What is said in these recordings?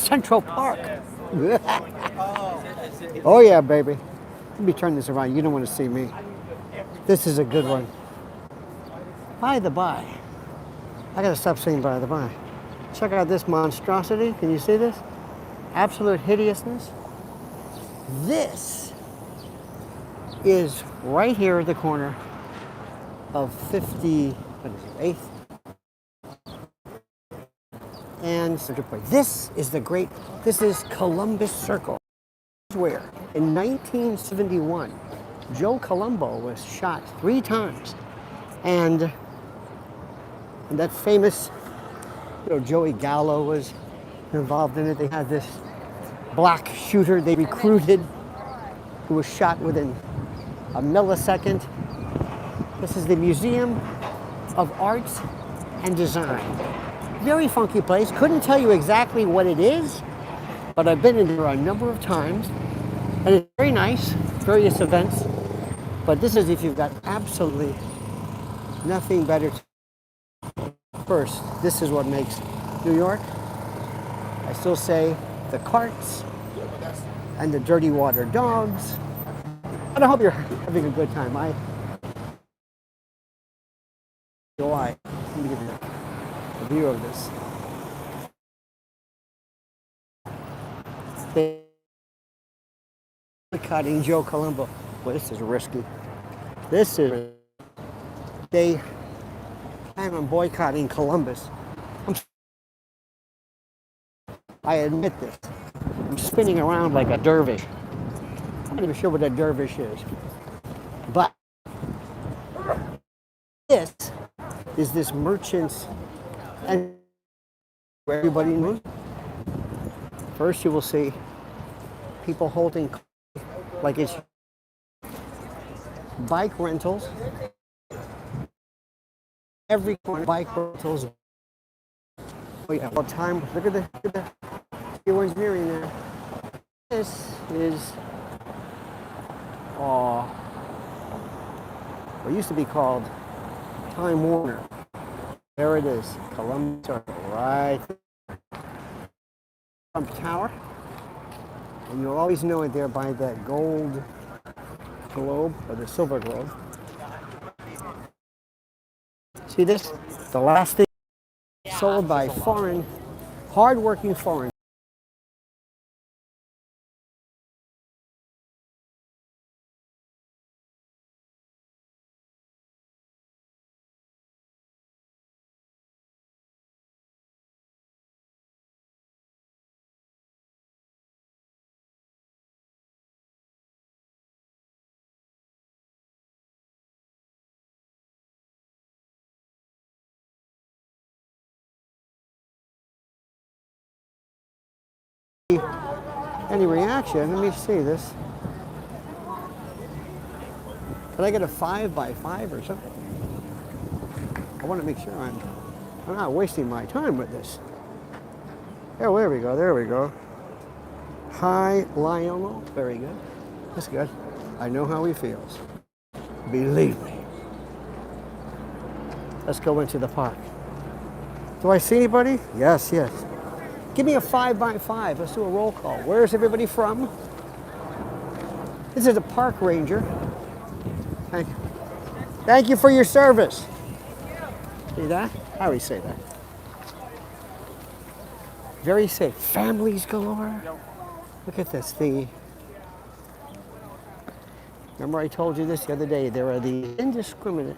Central Park. Oh yeah, baby. Let me turn this around. You don't want to see me. This is a good one. By the by, I gotta stop saying by the by. Check out this monstrosity. Can you see this? Absolute hideousness. This is right here at the corner of 58th and Center Point. This is Columbus Circle. Where in 1971, Joe Colombo was shot 3 times. And that famous, Joey Gallo was involved in it. They had this black shooter they recruited who was shot within a millisecond. This is the Museum of Arts and Design. Very funky place. Couldn't tell you exactly what it is, but I've been in there a number of times. And it's very nice, various events. But this is if you've got absolutely nothing better to do. First, this is what makes New York. I still say the carts and the dirty water dogs. And I hope you're having a good time. Let me give you a view of this. Boycotting Joe Colombo. Well, this is risky. They plan on boycotting Columbus. I admit this. I'm spinning around like a dervish. I'm not even sure what a dervish is. But this is this merchant's and where everybody moves. First you will see people holding like it's bike rentals. Every corner bike rentals. Oh yeah, all time. Look at the geoengineering there. This is what used to be called Time Warner. There it is, Columbus Circle, right there. Trump Tower. And you'll always know it there by that gold globe, or the silver globe. See this? The last thing sold by foreign, hard-working foreign. Any reaction? Let me see this. Can I get a 5x5 or something? I want to make sure I'm not wasting my time with this. Oh, there we go. Hi, Lionel. Very good. That's good. I know how he feels. Believe me. Let's go into the park. Do I see anybody? Yes. Give me a 5x5. Let's do a roll call. Where's everybody from? This is a park ranger. Thank you. Thank you for your service. See that? I always say that. Very safe. Families galore. Look at this. Remember I told you this the other day. There are the indiscriminate.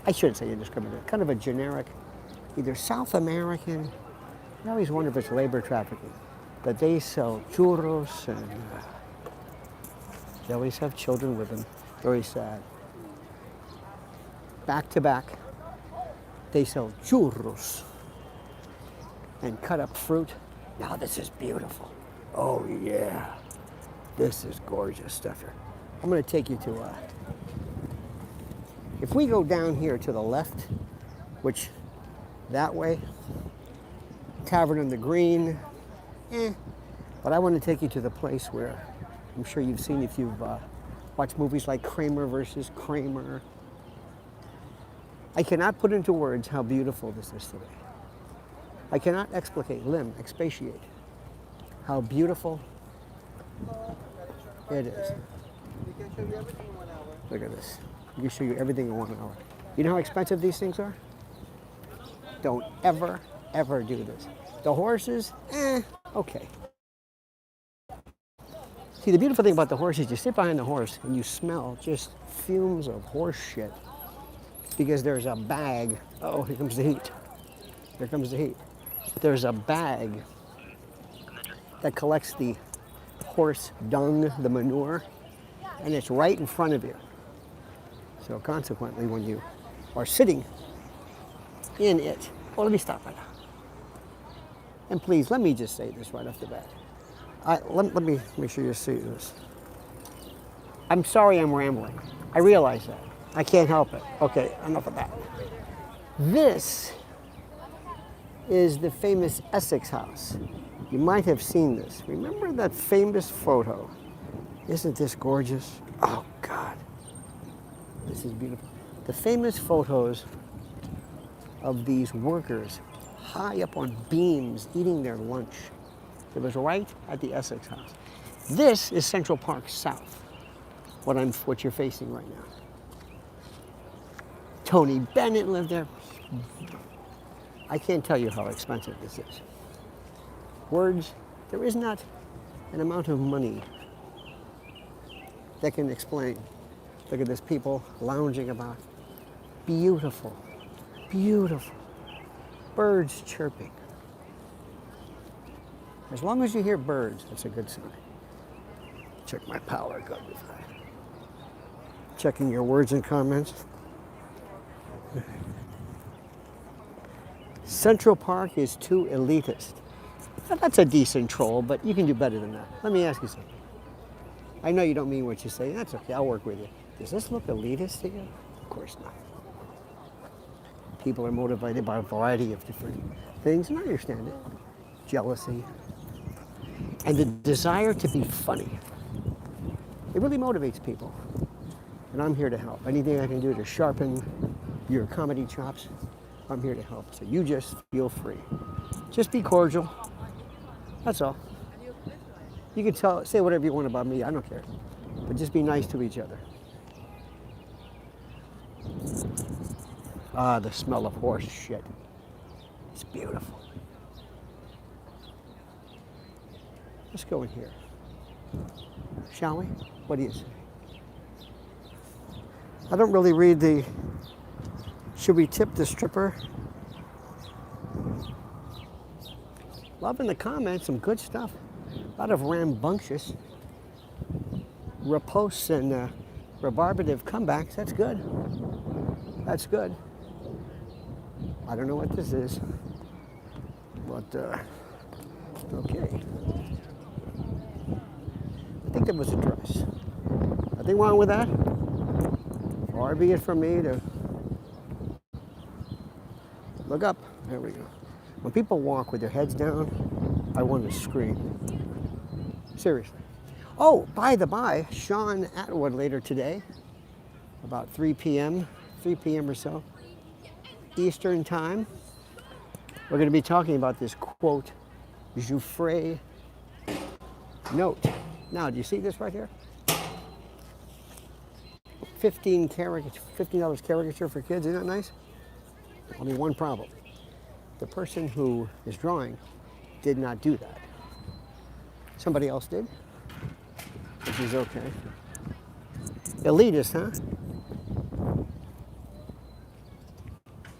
I shouldn't say indiscriminate. Kind of a generic, either South American. I always wonder if it's labor trafficking, but they sell churros and they always have children with them. Very sad. Back to back, they sell churros and cut up fruit. Now this is beautiful. Oh yeah, this is gorgeous stuff here. I'm going to take you to, if we go down here to the left, which that way, Tavern on the Green, but I want to take you to the place where I'm sure you've seen if you've watched movies like Kramer versus Kramer. I cannot put into words how beautiful this is today. I cannot expatiate. how beautiful it is. Look at this. We can show you everything in 1 hour. You know how expensive these things are? Don't ever, ever do this. The horses, okay. See, the beautiful thing about the horse is you sit behind the horse and you smell just fumes of horse shit because there's a bag. Oh, here comes the heat. Here comes the heat. There's a bag that collects the horse dung, the manure, and it's right in front of you. So consequently, when you are sitting in it, well, let me stop right now. And please, let me just say this right off the bat. Let me make sure you see this. I'm sorry I'm rambling. I realize that. I can't help it. Okay, enough of that. This is the famous Essex house. You might have seen this. Remember that famous photo? Isn't this gorgeous? Oh, God. This is beautiful. The famous photos of these workers high up on beams eating their lunch. It was right at the Essex house. This is Central Park South, what you're facing right now. Tony Bennett lived there. I can't tell you how expensive this is. Words, there is not an amount of money that can explain. Look at this, people lounging about. Beautiful, beautiful. Birds chirping. As long as you hear birds, that's a good sign. Check my power, good. Checking your words and comments. Central Park is too elitist. Now, that's a decent troll, but you can do better than that. Let me ask you something. I know you don't mean what you say. That's okay, I'll work with you. Does this look elitist to you? Of course not. People are motivated by a variety of different things, and I understand it. Jealousy, and the desire to be funny. It really motivates people. And I'm here to help. Anything I can do to sharpen your comedy chops, I'm here to help. So you just feel free. Just be cordial. That's all. You can say whatever you want about me, I don't care. But just be nice to each other. Ah, the smell of horse shit. It's beautiful. Let's go in here. Shall we? What do you say? I don't really read the, should we tip the stripper? Love in the comments, some good stuff. A lot of rambunctious riposts and rebarbative comebacks. That's good. That's good. I don't know what this is, but okay. I think that was a dress. Nothing wrong with that. Far be it from me to look up. There we go. When people walk with their heads down, I want to scream. Seriously. Oh, by the by, Sean Atwood later today, about 3 p.m. or so, Eastern time, we're going to be talking about this quote, Jouffre note. Now, do you see this right here? $15 caricature for kids, isn't that nice? Only one problem. The person who is drawing did not do that. Somebody else did, which is okay. Elitist, huh?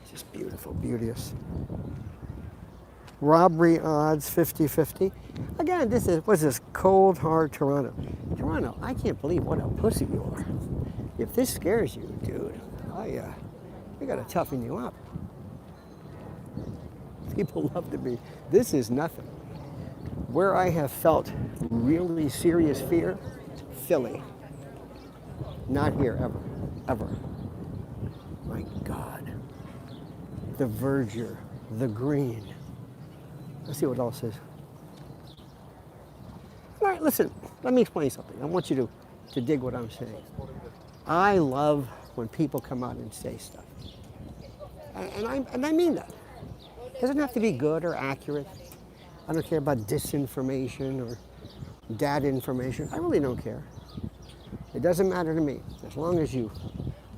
Just beautiful, beauteous. Robbery odds 50-50. Again, this is, what's this, cold, hard Toronto. Toronto, I can't believe what a pussy you are. If this scares you, dude, I gotta toughen you up. People love to be, this is nothing. Where I have felt really serious fear, Philly. Not here, ever, ever. My God. The verdure, the green. Let's see what else is. All right, listen, let me explain something. I want you to dig what I'm saying. I love when people come out and say stuff. And I mean that. It doesn't have to be good or accurate. I don't care about disinformation or data information. I really don't care. It doesn't matter to me as long as you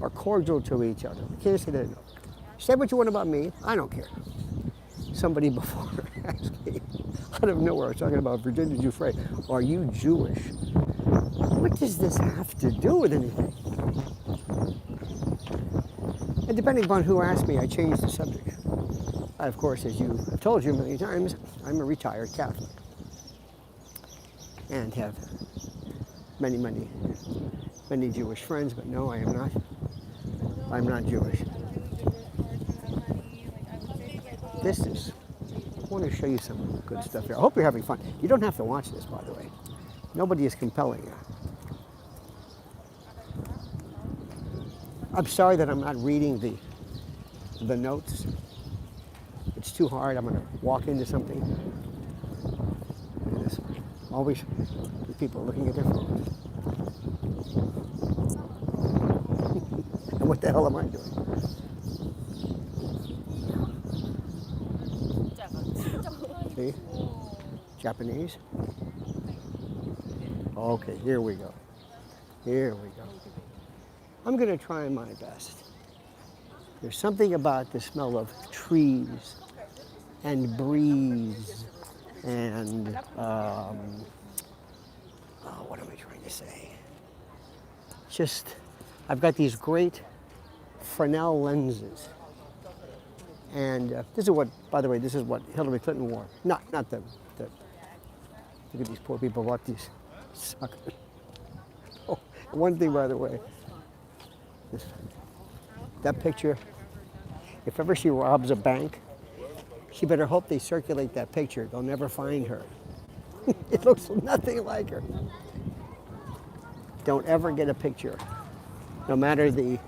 are cordial to each other. I can't say that enough. Say what you want about me. I don't care. Somebody before asked me out of nowhere, I was talking about Virginia Giuffre, are you Jewish? What does this have to do with anything? And depending upon who asked me, I changed the subject. I, of course, as you have told you many times, I'm a retired Catholic and have many, many, many Jewish friends, but no, I am not. I'm not Jewish. This is, I want to show you some good stuff here. I hope you're having fun. You don't have to watch this, by the way. Nobody is compelling you. I'm sorry that I'm not reading the notes. It's too hard. I'm going to walk into something. There's always people looking at their phones. And what the hell am I doing? See? Japanese? Okay, here we go. Here we go. I'm going to try my best. There's something about the smell of trees and breeze and, what am I trying to say? Just, I've got these great Fresnel lenses. And this is what, by the way, this is what Hillary Clinton wore. Not the look at these poor people bought these suckers. Oh, one thing, by the way, that picture, if ever she robs a bank, she better hope they circulate that picture. They'll never find her. It looks nothing like her. Don't ever get a picture, no matter the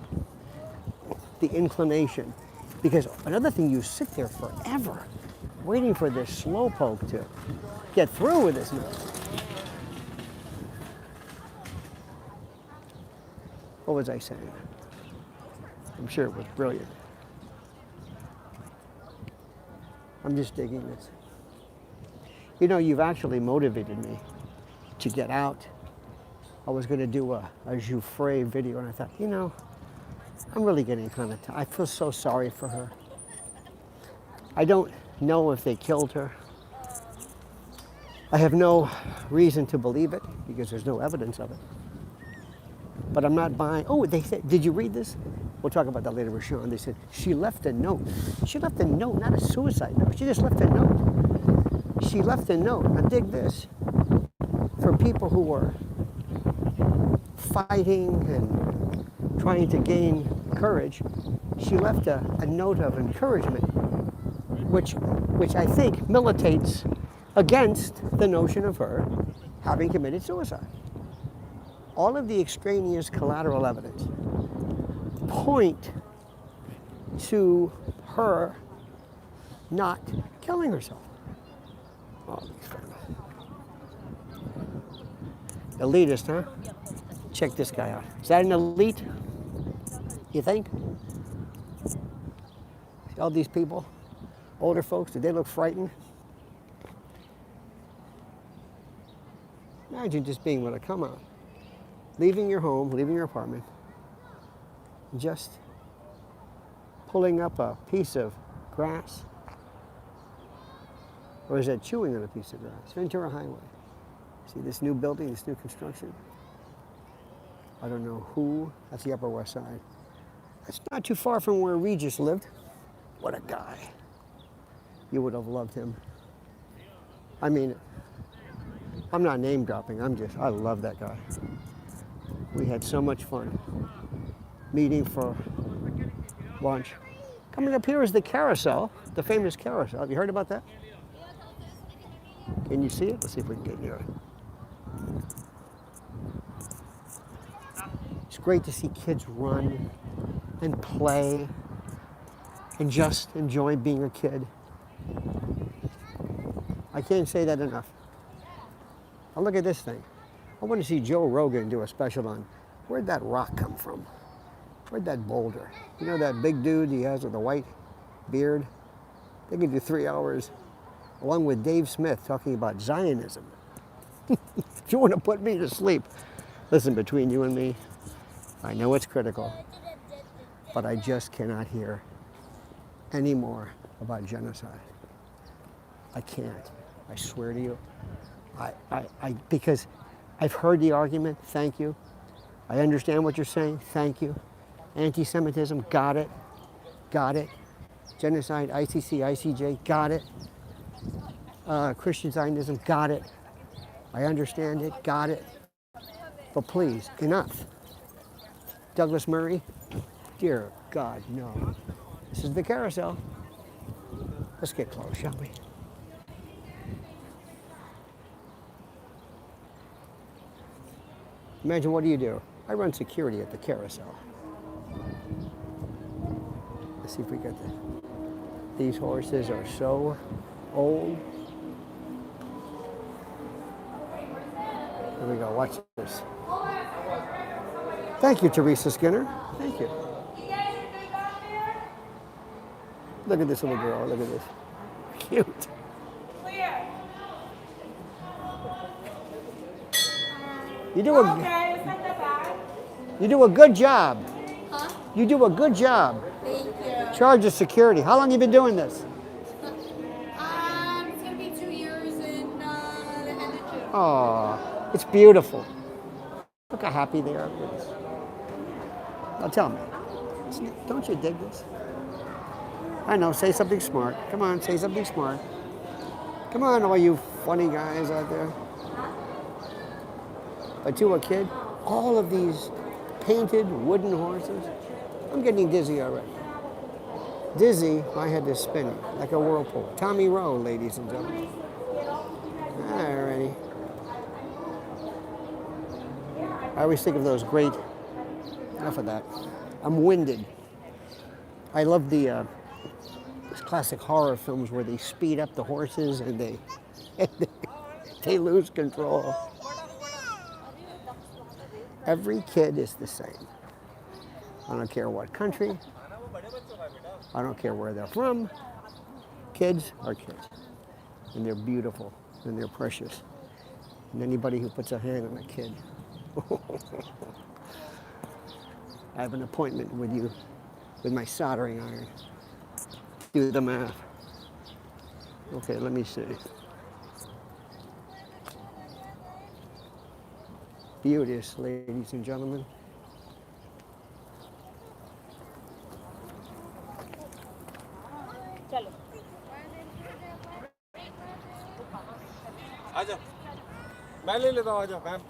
inclination. Because another thing, you sit there forever waiting for this slowpoke to get through with this mess. What was I saying? I'm sure it was brilliant. I'm just digging this. You know, you've actually motivated me to get out. I was going to do a Giuffre video, and I thought, you know, I'm really getting kind of I feel so sorry for her. I don't know if they killed her. I have no reason to believe it because there's no evidence of it. But I'm not buying. Oh, they said, did you read this? We'll talk about that later with Sean. They said she left a note. She left a note, not a suicide note. She just left a note. She left a note. Now dig this. For people who were fighting and trying to gain courage, she left a note of encouragement, which I think militates against the notion of her having committed suicide. All of the extraneous collateral evidence point to her not killing herself. Oh, elitist, huh? Check this guy out. Is that an elite? You think? All these people, older folks, do they look frightened? Imagine just being able to come out, leaving your home, leaving your apartment, just pulling up a piece of grass. Or is that chewing on a piece of grass? Ventura Highway. See this new building, this new construction? I don't know who. That's the Upper West Side. That's not too far from where Regis lived. What a guy. You would have loved him. I mean, I'm not name dropping. I love that guy. We had so much fun meeting for lunch. Coming up here is the carousel, the famous carousel. Have you heard about that? Can you see it? Let's see if we can get near it. It's great to see kids run and play and just enjoy being a kid. I can't say that enough. Now look at this thing. I want to see Joe Rogan do a special on where'd that rock come from? Where'd that boulder? You know that big dude he has with the white beard? They can do 3 hours along with Dave Smith talking about Zionism. If you want to put me to sleep, listen, between you and me, I know it's critical, but I just cannot hear any more about genocide. I can't. I swear to you. Because I've heard the argument, thank you. I understand what you're saying, thank you. Anti-Semitism, got it. Got it. Genocide, ICC, ICJ, got it. Christian Zionism, got it. I understand it, got it. But please, enough. Douglas Murray, dear God, no. This is the carousel. Let's get close, shall we? Imagine, what do? I run security at the carousel. Let's see if we get this. These horses are so old. Here we go, watch this. Thank you, Teresa Skinner. Thank you. Look at this little girl, look at this. Cute. You do a good job. Huh? You do a good job. Thank you. Charge of security. How long have you been doing this? It's gonna be 2 years in the end of June. Oh, it's beautiful. Look how happy they are with this. Now tell me, don't you dig this? I know, say something smart. Come on, say something smart. Come on, all you funny guys out there. But to a kid, all of these painted wooden horses, I'm getting dizzy already. Dizzy, my head is spinning like a whirlpool. Tommy Rowe, ladies and gentlemen. Alrighty. I always think of those great, enough of that. I'm winded. I love the classic horror films where they speed up the horses and they lose control. Every kid is the same. I don't care what country. I don't care where they're from. Kids are kids. And they're beautiful and they're precious. And anybody who puts a hand on a kid. I have an appointment with you with my soldering iron. Do the math. Okay, let me see. Beauteous, ladies and gentlemen.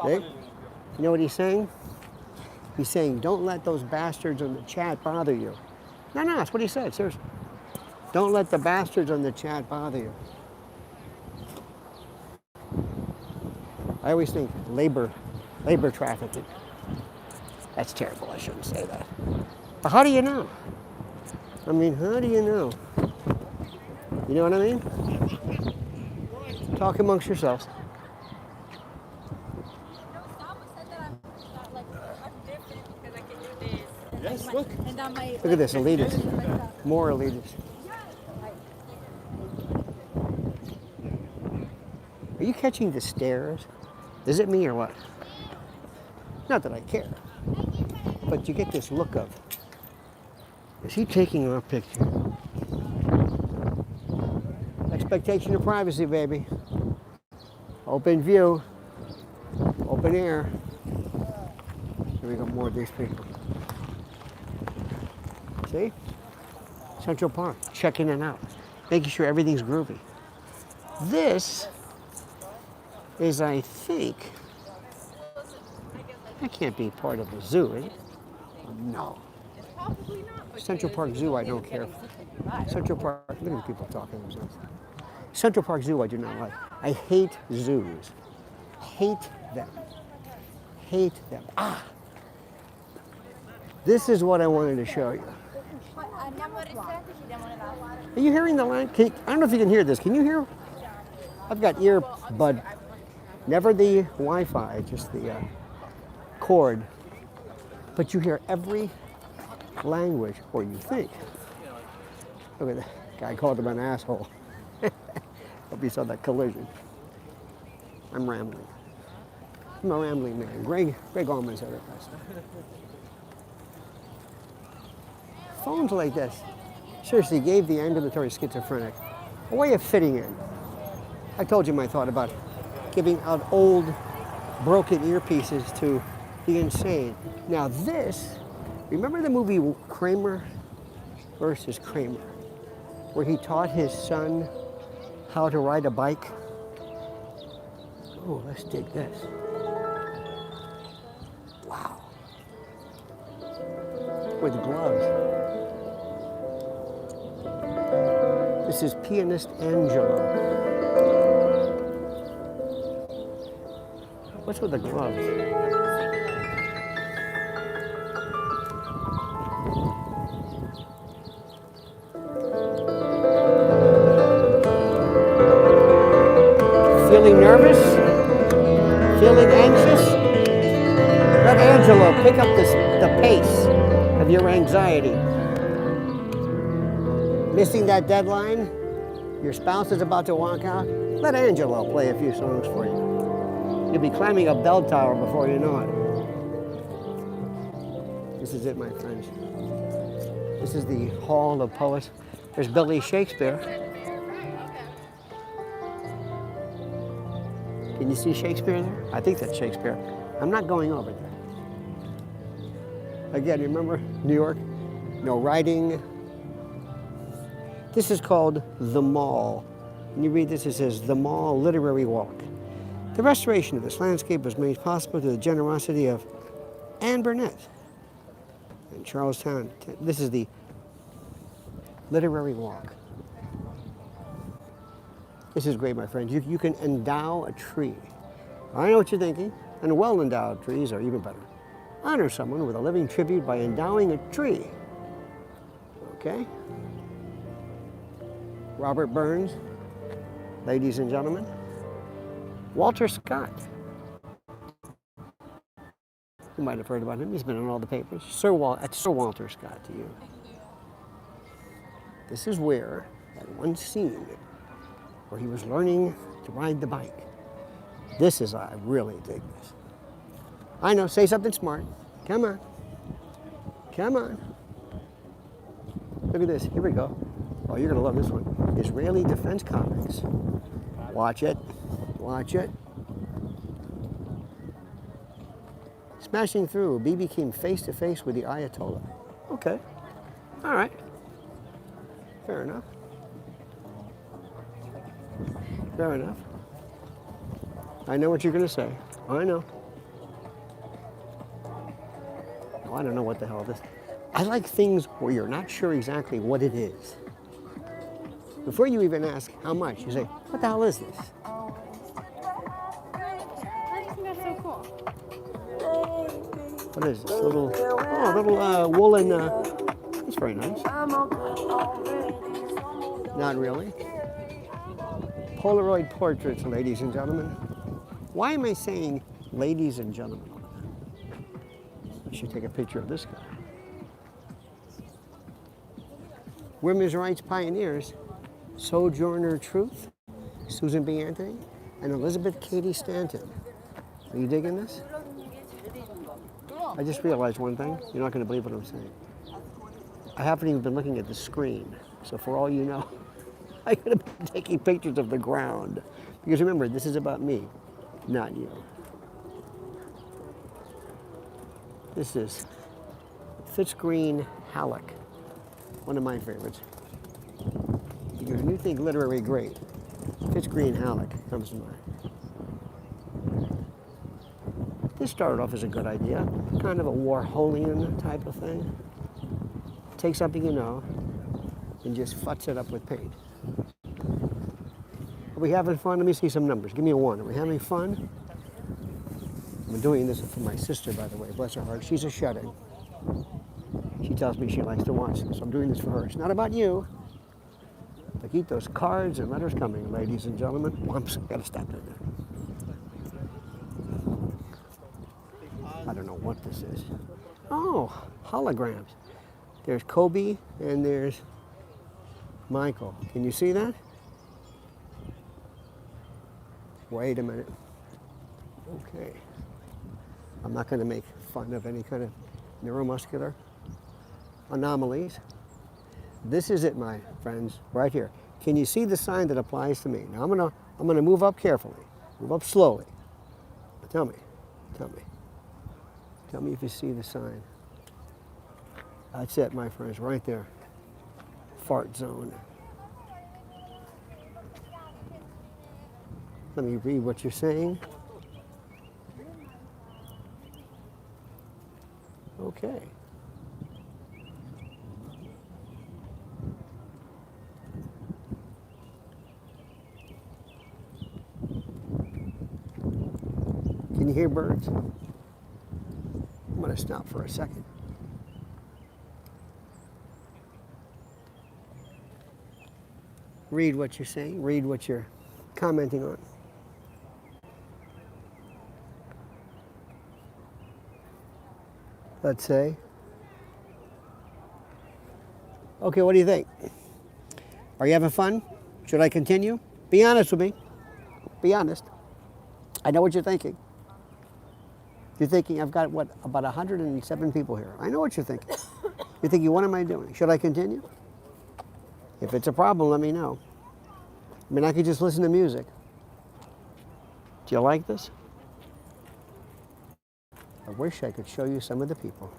Hey, you know what he's saying? He's saying, don't let those bastards on the chat bother you. No, that's what he said, seriously. Don't let the bastards on the chat bother you. I always think labor trafficking. That's terrible, I shouldn't say that. But how do you know? I mean, how do you know? You know what I mean? Talk amongst yourselves. Yes, look. Look at this, elitist. More elitist. Are you catching the stares? Is it me or what? Not that I care. But you get this look of, is he taking our picture? Expectation of privacy, baby. Open view. Open air. Here we go, more of these people. See? Central Park, checking it out. Making sure everything's groovy. This is, I think, that can't be part of the zoo, is it? No. Central Park Zoo, I don't care. Central Park, look at the people talking to themselves. Central Park Zoo, I do not like. I hate zoos. Hate them. Hate them. Ah! This is what I wanted to show you. Are you hearing the line? I don't know if you can hear this. Can you hear? I've got earbud. Never the Wi-Fi, just the cord. But you hear every language, or you think. Look at that guy called him an asshole. But hope you saw that collision. I'm rambling. I'm a rambling man. Greg Allman said it best. Phones like this seriously gave the ambulatory schizophrenic a way of fitting in. I told you my thought about giving out old, broken earpieces to the insane. Now this, remember the movie Kramer versus Kramer, where he taught his son how to ride a bike? Oh, let's dig this. Wow. With gloves. This is pianist Angelo. What's with the gloves? Feeling nervous? Feeling anxious? Let Angelo pick up the pace of your anxiety. Missing that deadline? Your spouse is about to walk out? Let Angelo play a few songs for you. You'll be climbing a bell tower before you know it. This is it, my friends. This is the Hall of Poets. There's Billy Shakespeare. Can you see Shakespeare there? I think that's Shakespeare. I'm not going over there. Again, remember New York? No writing. This is called The Mall. When you read this, it says The Mall Literary Walk. The restoration of this landscape was made possible through the generosity of Anne Burnett in Charlestown. This is the Literary Walk. This is great, my friends. You can endow a tree. I know what you're thinking, and well-endowed trees are even better. Honor someone with a living tribute by endowing a tree. Okay? Robert Burns, ladies and gentlemen. Walter Scott. You might have heard about him. He's been in all the papers. Sir Walter Scott to you. This is where, that one scene where he was learning to ride the bike. I really dig this. I know, say something smart. Come on. Come on. Look at this, here we go. Oh, you're gonna love this one. Israeli Defense Comics. Watch it, watch it. Smashing through, Bibi came face to face with the Ayatollah. Okay, all right. Fair enough. Fair enough. I know what you're gonna say. I know. Oh, I don't know what the hell this is. I like things where you're not sure exactly what it is. Before you even ask how much, you say, what the hell is this? I think that's so cool. What is this? Little woolen, that's very nice. Not really. Polaroid portraits, ladies and gentlemen. Why am I saying ladies and gentlemen? I should take a picture of this guy. Women's rights pioneers, Sojourner Truth, Susan B. Anthony, and Elizabeth Cady Stanton. Are you digging this? I just realized one thing. You're not going to believe what I'm saying. I haven't even been looking at the screen. So for all you know, I could have been taking pictures of the ground. Because remember, this is about me, not you. This is Fitzgreen Halleck, one of my favorites. Because when you think literary great, Fitzgreen Halleck comes to mind. This started off as a good idea, kind of a Warholian type of thing. Take something you know and just futz it up with paint. Are we having fun? Let me see some numbers. Give me a 1. Are we having fun? I'm doing this for my sister, by the way. Bless her heart. She's a shut-in. She tells me she likes to watch this, so I'm doing this for her. It's not about you. But keep those cards and letters coming, ladies and gentlemen. Oh, I'm gotta stop right there. I don't know what this is. Oh, holograms. There's Kobe and there's Michael. Can you see that? Wait a minute. Okay. I'm not going to make fun of any kind of neuromuscular anomalies. This is it, my friends, right here. Can you see the sign that applies to me? Now I'm gonna move up carefully, move up slowly. Tell me if you see the sign. That's it, my friends, right there. Fart zone. Let me read what you're saying. Okay. Can you hear birds? I'm going to stop for a second. Read what you're saying, read what you're commenting on. Let's say. Okay, what do you think? Are you having fun? Should I continue? Be honest with me. Be honest. I know what you're thinking. You're thinking, I've got, what, about 107 people here. I know what you're thinking. You're thinking, what am I doing? Should I continue? If it's a problem, let me know. I mean, I could just listen to music. Do you like this? I wish I could show you some of the people.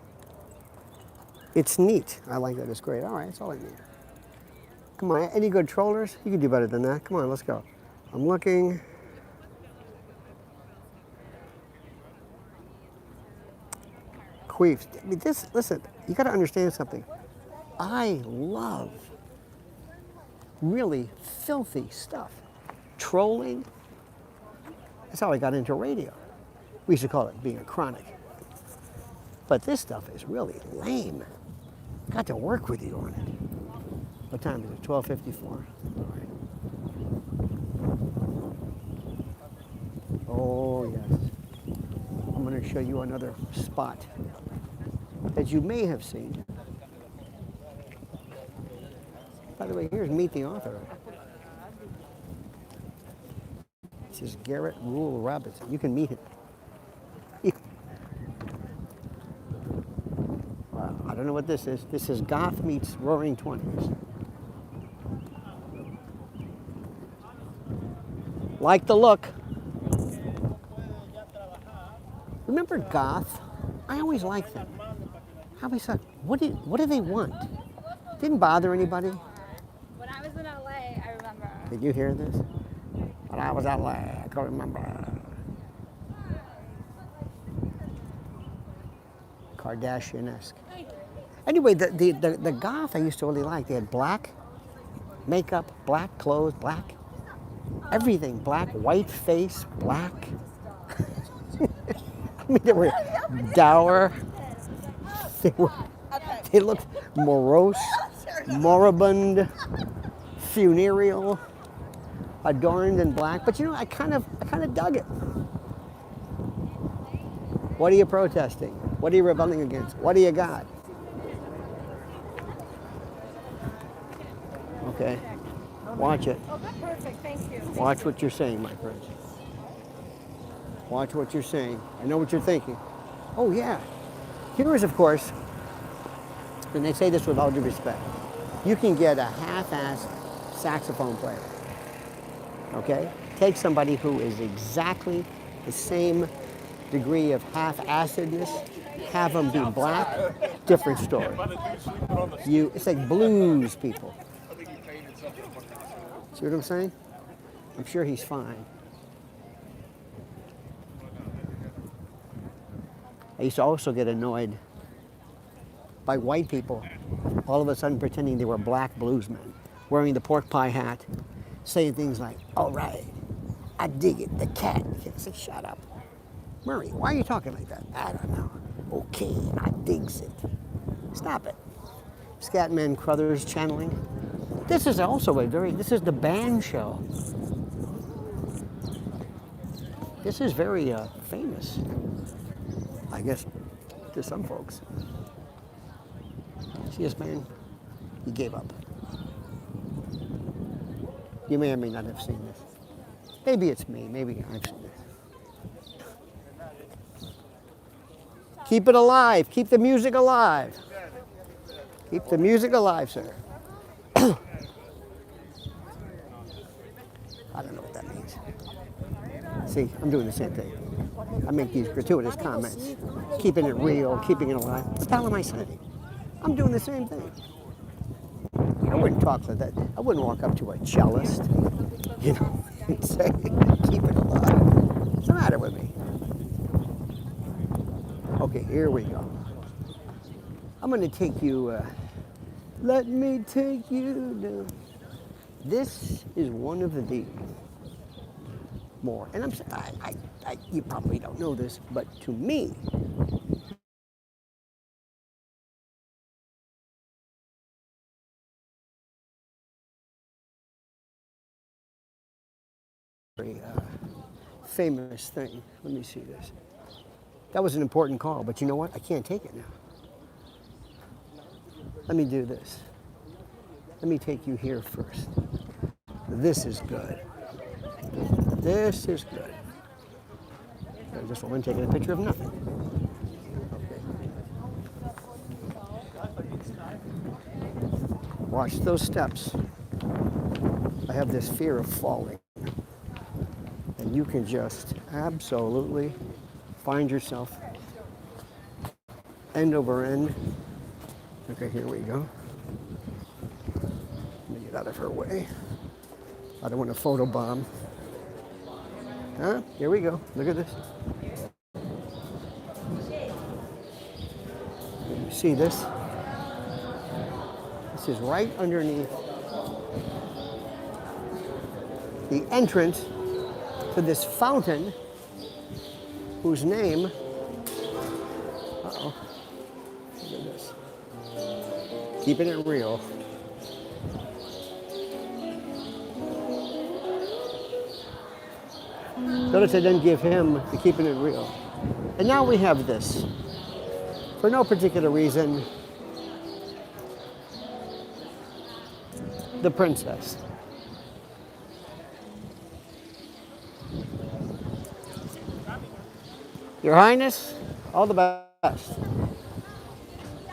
It's neat. I like that. It's great. All right, that's all I need. Come on, any good trollers? You can do better than that. Come on, let's go. I'm looking. Queefs. I mean, listen, you got to understand something. I love really filthy stuff. Trolling. That's how I got into radio. We used to call it being a chronic. But this stuff is really lame. Got to work with you on it. What time is it? 12:54. All right. Oh, yes. I'm going to show you another spot that you may have seen. By the way, here's Meet the Author. This is Garrett Rule Robinson. You can meet him. Wow, I don't know what this is. This is Goth meets Roaring Twenties. Like the look. Remember Goth? I always liked them. How we said, what do they want? Didn't bother anybody. When I was in LA, I remember. Did you hear this? When I was in LA, I can remember. Kardashian-esque. Anyway, the goth I used to really like. They had black makeup, black clothes, black everything, black, white face, black. I mean, they were dour. They looked morose, moribund, funereal, adorned in black. But you know, I kind of dug it. What are you protesting? What are you rebelling against? What do you got? Okay, watch it. Oh, perfect. Thank you. Watch what you're saying, my friends. Watch what you're saying. I know what you're thinking. Oh yeah. Here is, of course, and they say this with all due respect, you can get a half-assed saxophone player. Okay? Take somebody who is exactly the same degree of half-assedness, have them be black, different story. It's like blues people. See what I'm saying? I'm sure he's fine. I used to also get annoyed by white people all of a sudden pretending they were black bluesmen, wearing the pork pie hat, saying things like, all right, I dig it, the cat. I said, shut up. Murray, why are you talking like that? I don't know. Okay, I digs it. Stop it. Scatman Crothers channeling. This is also this is the band show. This is very famous, I guess, to some folks. See this man? He gave up. You may or may not have seen this. Maybe it's me. Maybe I've seen this. Keep it alive. Keep the music alive. Keep the music alive, sir. I don't know what that means. See, I'm doing the same thing. I make these gratuitous comments, keeping it real, keeping it alive. What the hell am I saying? I'm doing the same thing. I wouldn't talk like that. I wouldn't walk up to a cellist, you know, and say, keep it alive. What's the matter with me? Okay, here we go. I'm going to take you, let me take you down. This is one of the more, and you probably don't know this, but to me, very famous thing. Let me see this. That was an important call, but you know what? I can't take it now. Let me do this. Let me take you here first. This is good. This is good. There's this woman taking a picture of nothing. Okay. Watch those steps. I have this fear of falling. And you can just absolutely find yourself end over end. Okay, here we go. Let me get out of her way. I don't want to photobomb. Huh? Here we go. Look at this. You see this? This is right underneath the entrance to this fountain whose name, uh-oh, look at this. Keeping it real. Notice I didn't give him the keeping it real. And now we have this. For no particular reason, the princess. Your Highness, all the best.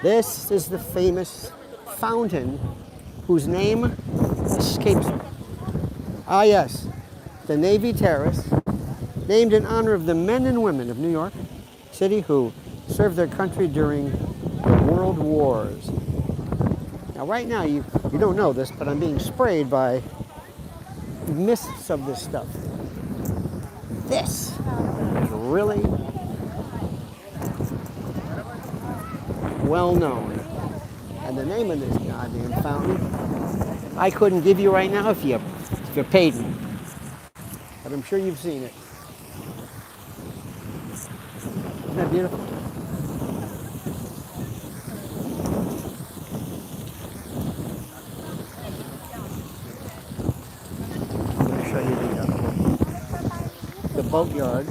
This is the famous fountain whose name escapes me. Ah, yes, the Navy Terrace, named in honor of the men and women of New York City who served their country during the World Wars. Now, right now, you don't know this, but I'm being sprayed by mists of this stuff. This is really well known. And the name of this goddamn fountain, I couldn't give you right now if you paid me. But I'm sure you've seen it. Isn't that beautiful? I'm going to show you the boatyard,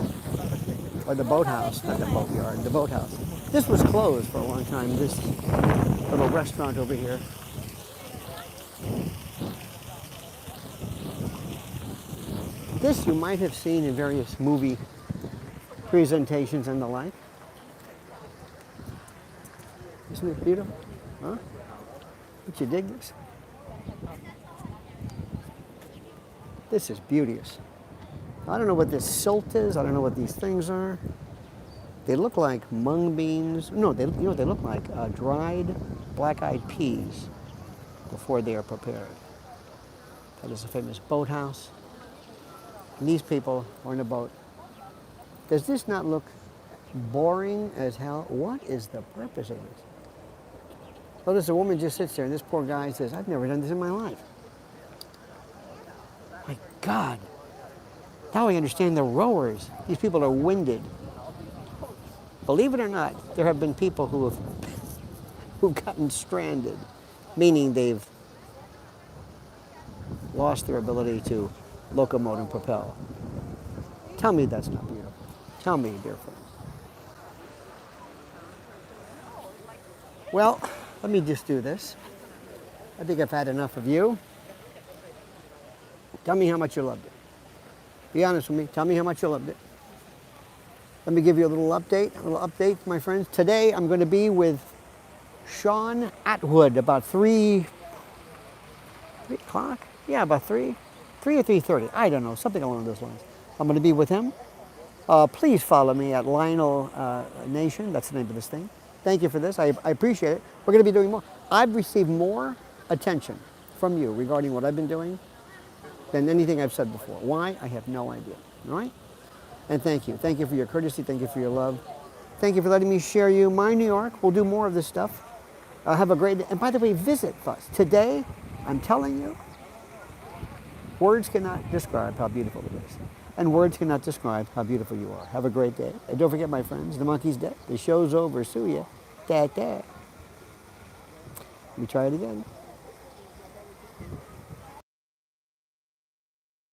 or the boathouse, not the boatyard, the boathouse. This was closed for a long time, this little restaurant over here. This you might have seen in various movie presentations and the like. Isn't it beautiful? Huh? Don't you dig this? This is beauteous. I don't know what this silt is. I don't know what these things are. They look like mung beans. No, they look like dried black-eyed peas before they are prepared. That is a famous boathouse. And these people are in a boat. Does this not look boring as hell? What is the purpose of this? Notice a woman just sits there and this poor guy says, I've never done this in my life. My God. Now I understand the rowers. These people are winded. Believe it or not, there have been people who've gotten stranded, meaning they've lost their ability to locomote and propel. Tell me that's not beautiful. Tell me, dear friends. Well, let me just do this. I think I've had enough of you. Tell me how much you loved it. Be honest with me. Tell me how much you loved it. Let me give you a little update, my friends. Today I'm going to be with Sean Atwood about 3 o'clock? Yeah, about 3 or 3:30. I don't know, something along those lines. I'm going to be with him. Please follow me at LionelNation. That's the name of this thing. Thank you for this. I appreciate it. We're going to be doing more. I've received more attention from you regarding what I've been doing than anything I've said before. Why? I have no idea. All right? And thank you. Thank you for your courtesy. Thank you for your love. Thank you for letting me share you my New York. We'll do more of this stuff. Have a great day. And by the way, visit us. Today, I'm telling you, words cannot describe how beautiful it is. And words cannot describe how beautiful you are. Have a great day. And don't forget, my friends, the monkey's dead. The show's over. Sue ya. Da, da. Let me try it again.